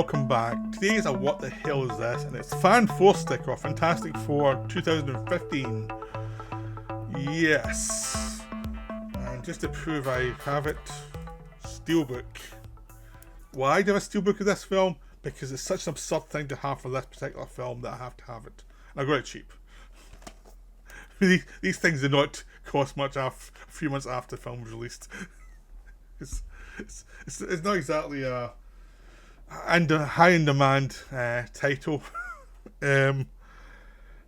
welcome back. Today is a What the Hell Is This? And it's Fan4stic or Fantastic Four 2015. Yes. And just to prove I have it, Steelbook. Why do I have a Steelbook of this film? Because it's such an absurd thing to have for this particular film that I have to have it. And I got it cheap. These things do not cost much a few months after the film was released. It's not exactly a high in demand title. So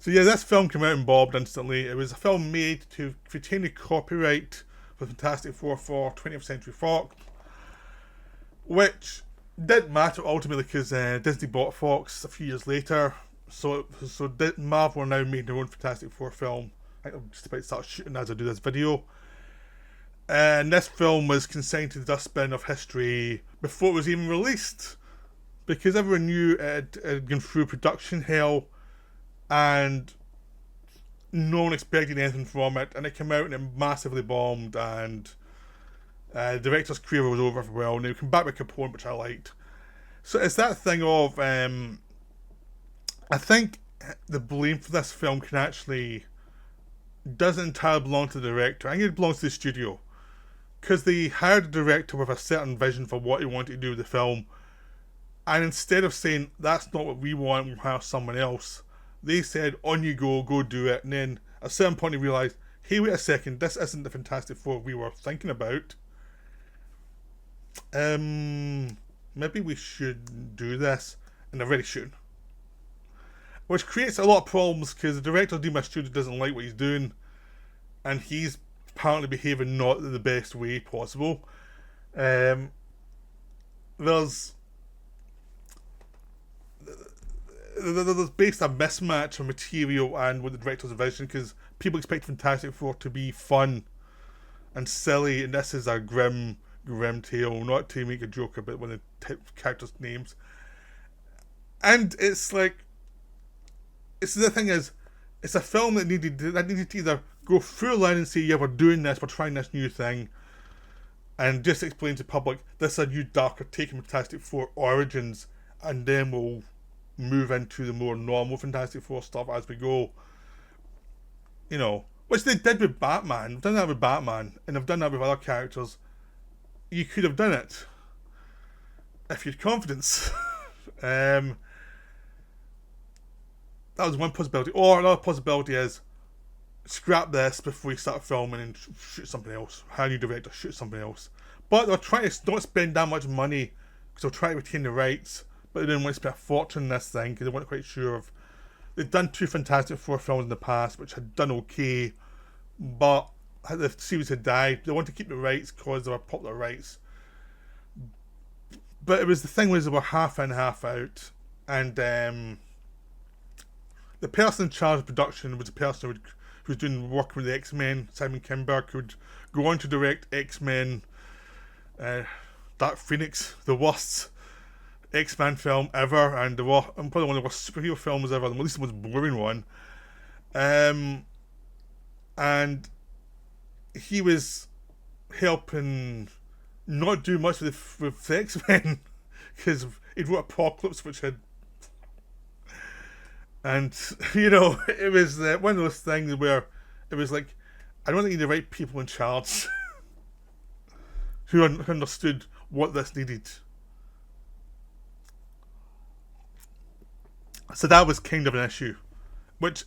yeah, this film came out and bobbed instantly. It was a film made to retain the copyright for Fantastic Four for 20th Century Fox, which didn't matter ultimately because Disney bought Fox a few years later. So Marvel are now making their own Fantastic Four film. I think I'm just about to start shooting as I do this video. And this film was consigned to the dustbin of history before it was even released, because everyone knew it had gone through production hell and no one expected anything from it, and it came out and it massively bombed, and the director's career was over for well, and they came back with Capone, which I liked. So it's that thing of I think the blame for this film doesn't entirely belong to the director. I think it belongs to the studio, because they hired a director with a certain vision for what he wanted to do with the film, and instead of saying that's not what we want, we'll hire someone else, they said on you go do it. And then at a certain point they realised, hey, wait a second, this isn't the Fantastic Four we were thinking about. Maybe we should do this, and they're really shooting, which creates a lot of problems because the director of my studio doesn't like what he's doing, and he's apparently behaving not the best way possible. There's basically a mismatch of material and with the director's vision, because people expect Fantastic Four to be fun and silly, and this is a grim tale, not to make a joke about one of the characters' names. And it's like, the thing is, it's a film that needed to either go through a line and say, yeah, we're doing this, we're trying this new thing, and just explain to the public, this is a new darker take on Fantastic Four origins, and then we'll move into the more normal Fantastic Four stuff as we go. You know, which they did with Batman. They've done that with Batman, and they've done that with other characters. You could have done it if you had confidence. That was one possibility. Or another possibility is, scrap this before you start filming and shoot something else. Hire a new director, shoot something else. But they're trying to not spend that much money because they're trying to retain the rights, but they didn't want to spend a fortune on this thing because they weren't quite sure of. They'd done 2 Fantastic Four films in the past which had done okay, but the series had died. They wanted to keep the rights because they were popular rights. But it was, the thing was, they were half in, half out, and the person in charge of production was the person who was doing work with the X-Men, Simon Kinberg, who would go on to direct X-Men, Dark Phoenix, the worst X-Men film ever, and probably one of the worst superhero films ever, at least the most boring one. And he was helping not do much with the X-Men, because he wrote Apocalypse, which had... And, you know, it was one of those things where it was like, I don't think the right people in charge who understood what this needed. So that was kind of an issue, which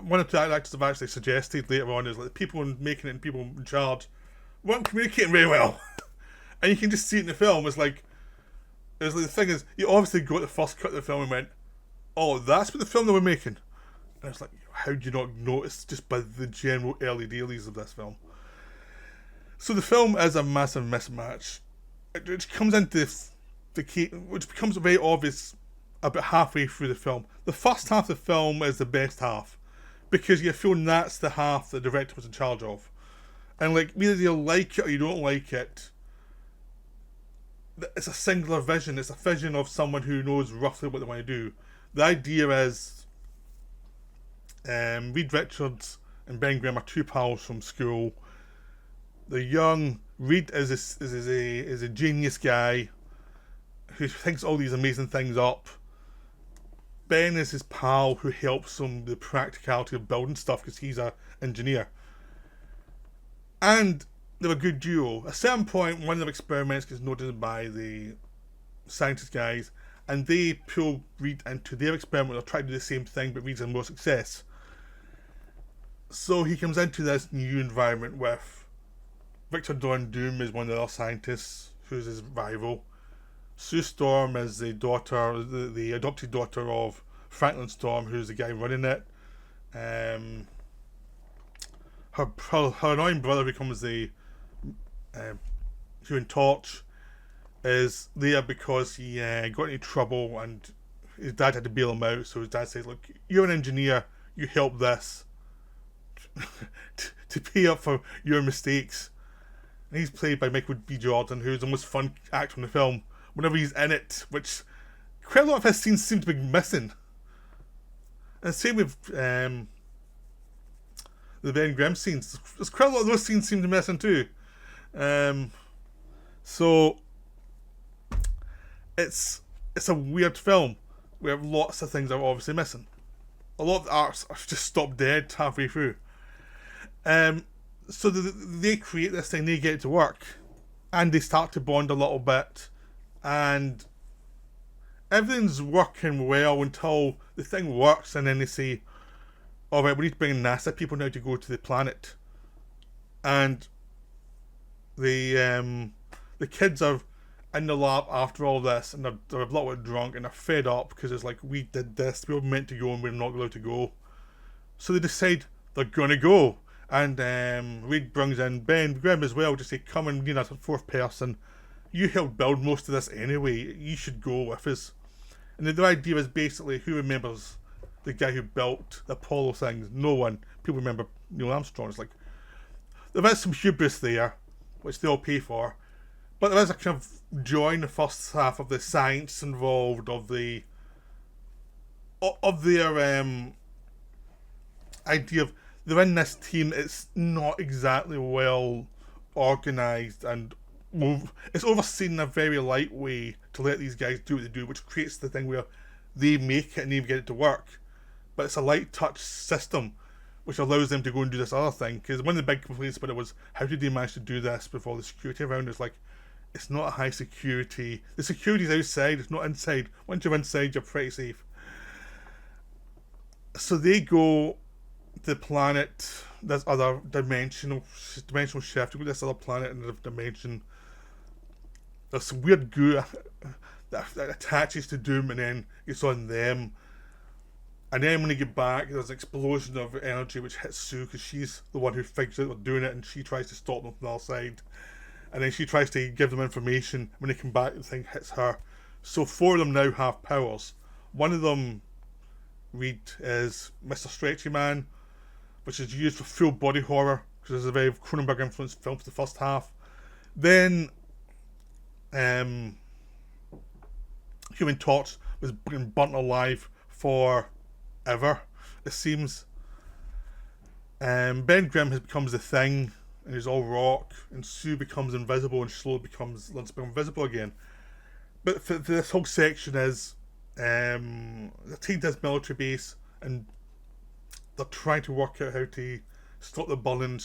one of the actors have actually suggested later on, is like the people making it and people in charge weren't communicating very well. And you can just see it in the film. It's like the thing is, you obviously got the first cut of the film and went, oh, that's what the film they were making. And it's like, how do you not notice just by the general early dailies of this film? So the film is a massive mismatch. It comes into which becomes very obvious about halfway through the film. The first half of the film is the best half, because you feel that's the half the director was in charge of. And like, either you like it or you don't like it, it's a singular vision. It's a vision of someone who knows roughly what they want to do. The idea is, Reed Richards and Ben Grimm are 2 pals from school. The young Reed is a genius guy, who thinks all these amazing things up. Ben is his pal who helps him with the practicality of building stuff because he's an engineer. And they're a good duo. At a certain point, one of their experiments gets noticed by the scientist guys, and they pull Reed into their experiment. They'll try to do the same thing, but Reed's had more success. So he comes into this new environment with Victor Dawn Doom is one of the other scientists who's his rival. Sue Storm is the daughter, the adopted daughter of Franklin Storm, who's the guy running it. Her annoying brother becomes the Human Torch. Is there because he got into trouble and his dad had to bail him out. So his dad says, "Look, you're an engineer. You help this to pay up for your mistakes." And he's played by Michael B. Jordan, who's the most fun actor in the film whenever he's in it, which quite a lot of his scenes seem to be missing. And same with the Ben Grimm scenes. There's quite a lot of those scenes seem to be missing too. So it's a weird film where lots of things are obviously missing. A lot of the arcs are just stopped dead halfway through. So they create this thing, they get it to work, and they start to bond a little bit, and everything's working well until the thing works, and then they say, "Alright, we need to bring in NASA people now to go to the planet." And the kids are in the lab after all this, and they're a little bit drunk, and they're fed up because it's like, we did this, we were meant to go, and we're not allowed to go. So they decide they're gonna go. And Reed brings in Ben Grimm as well to say, "Come and we need a fourth person. You helped build most of this anyway. You should go with us." And the idea is basically, who remembers the guy who built the Apollo things? No one. People remember Neil Armstrong. It's like, there is some hubris there, which they all pay for. But there is a kind of joy in the first half of the science involved, of their idea of, they're in this team. It's not exactly well organised, and it's overseen in a very light way to let these guys do what they do, which creates the thing where they make it and they get it to work. But it's a light touch system which allows them to go and do this other thing. Because one of the big complaints about it was, how did they manage to do this with all the security around? It's like, it's not a high security. The security's outside, it's not inside. Once you're inside, you're pretty safe. So they go to the planet, this other dimensional shift, to go to this other planet in another dimension. There's some weird goo that attaches to Doom and then it's on them. And then when they get back, there's an explosion of energy which hits Sue, because she's the one who figures out they're doing it, and she tries to stop them from the other side. And then she tries to give them information. When they come back, the thing hits her. So four of them now have powers. One of them, Reed, is Mr. Stretchy Man, which is used for full body horror, because it's a very Cronenberg influenced film for the first half. Then Human Torch was being burnt alive forever, it seems. Ben Grimm becomes the Thing, and he's all rock, and Sue becomes invisible and slowly learns to become invisible again. But for this whole section is they take this military base, and they're trying to work out how to stop the bullying,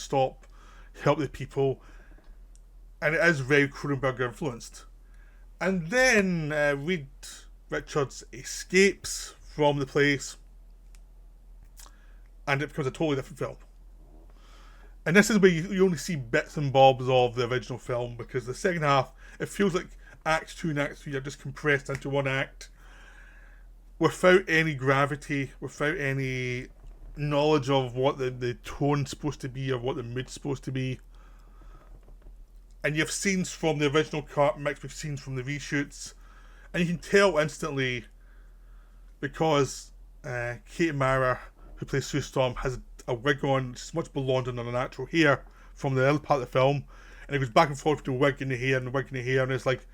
help the people, and it is very Cronenberg influenced. And then Reed Richards escapes from the place, and it becomes a totally different film. And this is where you only see bits and bobs of the original film, because the second half, it feels like Act 2 and Act 3 are just compressed into one act, without any gravity, without any knowledge of what the tone's supposed to be, or what the mood's supposed to be. And you have scenes from the original cut mixed with scenes from the reshoots, and you can tell instantly, because Kate Mara, who plays Sue Storm, has a wig on. It's much blonder than her natural hair from the other part of the film, and it goes back and forth between wig and the hair and the wig and the hair, and it's like,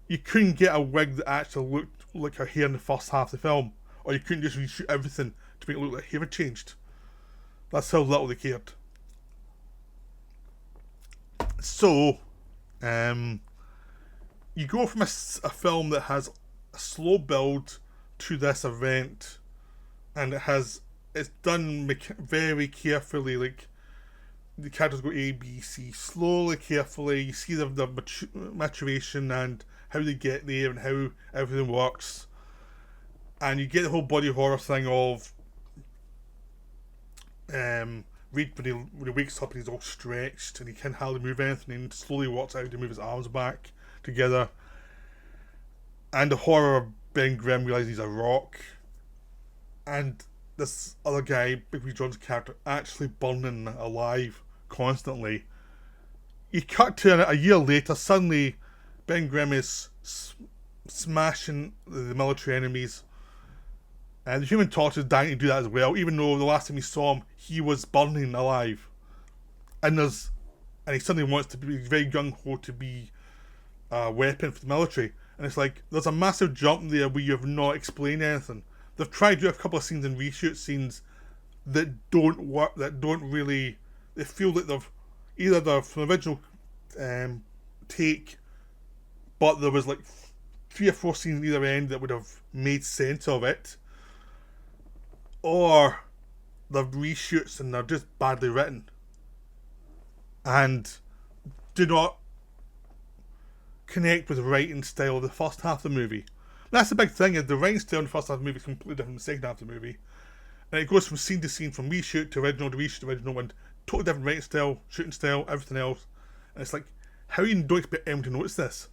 you couldn't get a wig that actually looked like her hair in the first half of the film, or you couldn't just reshoot everything to make it look like hair had changed. That's how little they cared. So you go from a film that has a slow build to this event, and it's done very carefully. Like the characters go A, B, C, slowly, carefully. You see the maturation and how they get there and how everything works, and you get the whole body horror thing of Reed when he wakes up and he's all stretched and he can't hardly move anything, and slowly walks out to move his arms back together, and the horror of Ben Grimm realizes he's a rock, and this other guy, Big Wee John's character, actually burning alive constantly. You cut to a year later, suddenly Ben Grimm is smashing the military enemies, and the Human Torch is dying to do that as well, even though the last time we saw him, he was burning alive. And he suddenly wants to be very gung-ho to be a weapon for the military. And it's like, there's a massive jump there where you have not explained anything. They've tried to do a couple of scenes and reshoot scenes that don't work, that don't really... They feel like they're from the original take, but there was like 3 or 4 scenes at either end that would have made sense of it, or they're reshoots and they're just badly written and do not connect with the writing style of the first half of the movie. That's the big thing, is the writing style in the first half of the movie is completely different from the second half of the movie, and it goes from scene to scene, from reshoot to original to reshoot to original, and totally different writing style, shooting style, everything else. And it's like, how you don't expect anyone to notice this?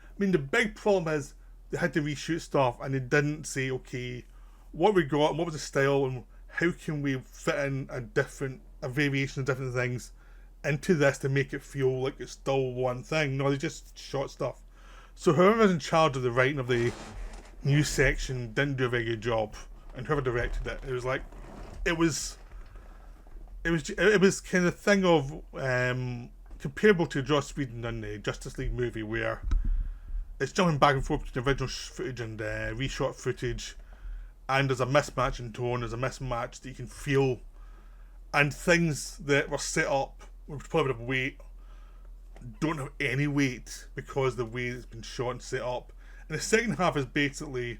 I mean, the big problem is they had to reshoot stuff and they didn't say, okay, what we got and what was the style and how can we fit in a variation of different things into this to make it feel like it's still one thing. No, they just shot stuff. So whoever's in charge of the writing of the news section didn't do a very good job, and whoever directed it, it was kind of thing of comparable to Joss Whedon in the Justice League movie, where it's jumping back and forth between original footage and reshot footage, and there's a mismatch in tone, there's a mismatch that you can feel, and things that were set up with quite a bit of weight don't have any weight because the way it's been shot and set up. And the second half is basically,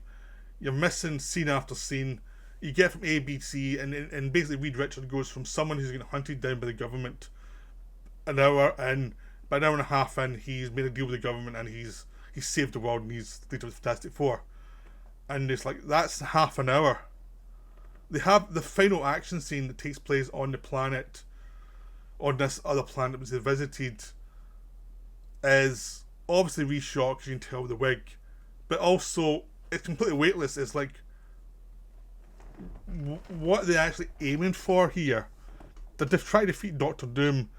you're missing scene after scene. You get from A, B, C, and basically Reed Richards goes from someone who's getting hunted down by the government an hour, and by an hour and a half in, he's made a deal with the government and he's saved the world and he's leader of the Fantastic Four. And it's like, that's half an hour. They have the final action scene that takes place on the planet, on this other planet that they visited, is obviously reshot because you can tell with the wig, but also it's completely weightless. It's like, what are they actually aiming for here? That they've tried to defeat Doctor Doom,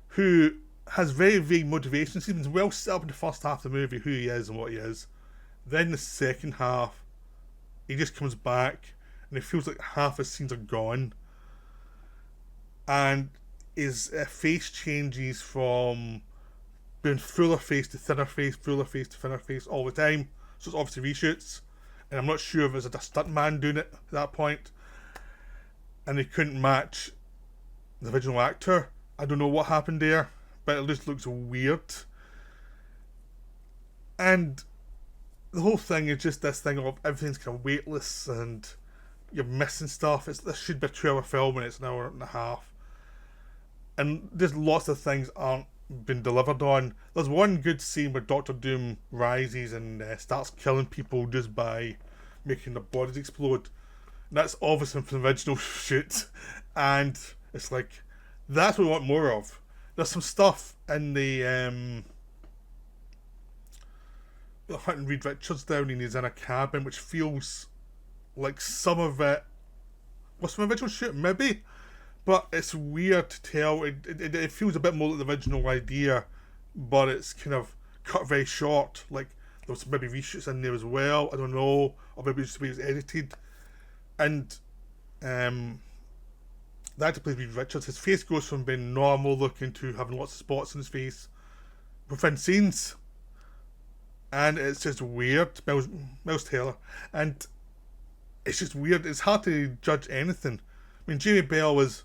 who has very vague motivations. He's been well set up in the first half of the movie, who he is and what he is. Then the second half, he just comes back and it feels like half his scenes are gone, and his face changes from being fuller face to thinner face, fuller face to thinner face all the time. So it's obviously reshoots, and I'm not sure if it's a stuntman doing it at that point, and they couldn't match the original actor. I don't know what happened there, but it just looks weird. And the whole thing is just this thing of everything's kind of weightless and you're missing stuff. This should be a 2-hour film and it's an hour and a half. And there's lots of things aren't been delivered on. There's one good scene where Doctor Doom rises and starts killing people just by making their bodies explode. And that's obviously from the original shoot. And it's like, that's what we want more of. There's some stuff in the hunting Reed Richards down and he's in a cabin, which feels like some of it was from the original shoot, maybe, but it's weird to tell. It feels a bit more like the original idea, but it's kind of cut very short. Like there was maybe reshoots in there as well, I don't know, or maybe just the way it was edited. And the actor plays Reed Richards, his face goes from being normal looking to having lots of spots in his face within scenes, and it's just weird. Miles Taylor, and it's just weird. It's hard to judge anything. I mean, Jamie Bell was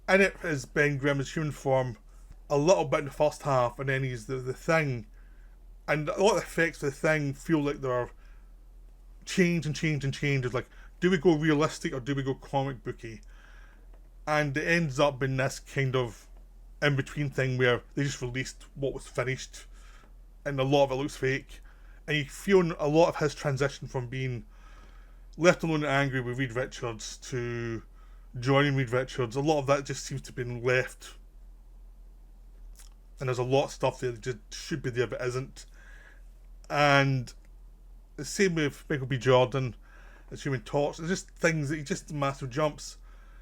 in it as Ben Grimm, his human form, a little bit in the first half, and then he's the Thing, And a lot of the effects of the thing feel like they're change and change and change. It's like, do we go realistic or do we go comic booky? And it ends up being this kind of in between thing where they just released what was finished, and a lot of it looks fake. And you feel a lot of his transition from being left alone and angry with Reed Richards to joining Reed Richards, a lot of that just seems to have been left. And there's a lot of stuff there that just should be there but isn't. And the same with Michael B. Jordan as Human Torch. There's just things that just massive jumps.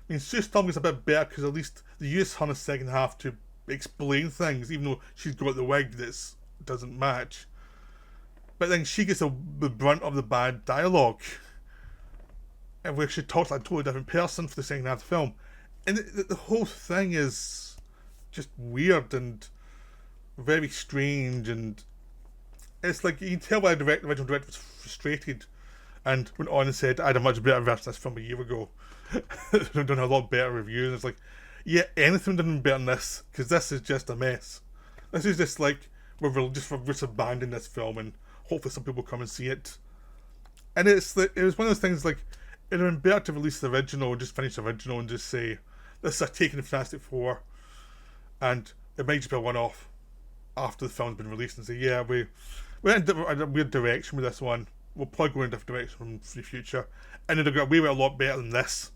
I mean, Sue Storm gets a bit better because at least they use her in the second half to explain things, even though she's got the wig that doesn't match. But then she gets the brunt of the bad dialogue, and where she talks like a totally different person for the second half of the film. And the whole thing is just weird and very strange, and it's like you can tell why the original director was frustrated and went on and said, I had a much better version of this film a year ago. They've done a lot better reviews. And it's like, yeah, anything done better than this, because this is just a mess. This is just like, we're just abandoning this film and hopefully some people come and see it. And it was one of those things like, it would have been better to release the original, just finish the original and just say, this is a take in the Fantastic Four, and it might just be a one-off after the film's been released, and say, yeah, we went in a weird direction with this one, we'll probably go in a different direction for the future, and it'll get away with a lot better than this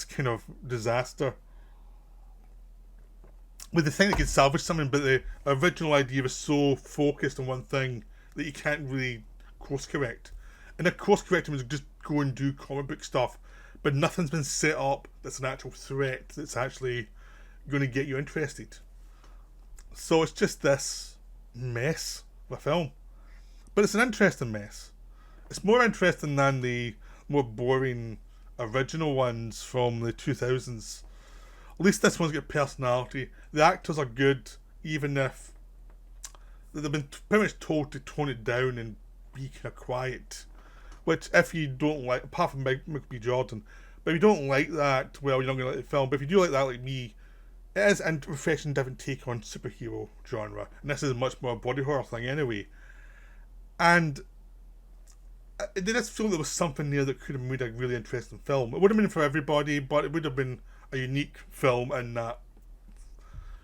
kind of disaster. With the thing that can salvage something, but the original idea was so focused on one thing that you can't really course correct. And the course correcting was just go and do comic book stuff, but nothing's been set up that's an actual threat that's actually going to get you interested. So it's just this mess of a film. But it's an interesting mess. It's more interesting than the more boring original ones from the 2000s. At least this one's got personality. The actors are good, even if they've been pretty much told to tone it down and be kind of quiet. Which, if you don't like, apart from Michael B. Jordan, but if you don't like that, well, you're not going to like the film. But if you do like that, like me, it is a refreshing different take on superhero genre. And this is much more a body horror thing anyway. And I just feel there was something there that could have made a really interesting film. It would have been for everybody, but it would have been a unique film in that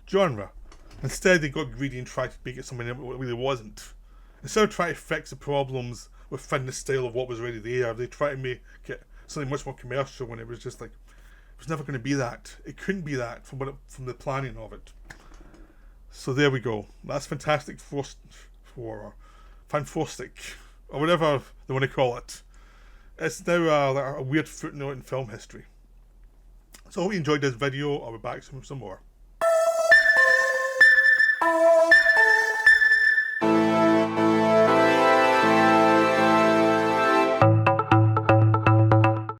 genre. Instead, they got greedy and tried to make it something that it really wasn't. Instead of trying to fix the problems within the style of what was already there, they tried to make it something much more commercial when it was just like, it was never going to be that. It couldn't be that from the planning of it. So there we go. That's Fantastic Four, Fan4stic, or whatever they want to call it. It's now a weird footnote in film history. So I hope you enjoyed this video. I'll be back soon with some more.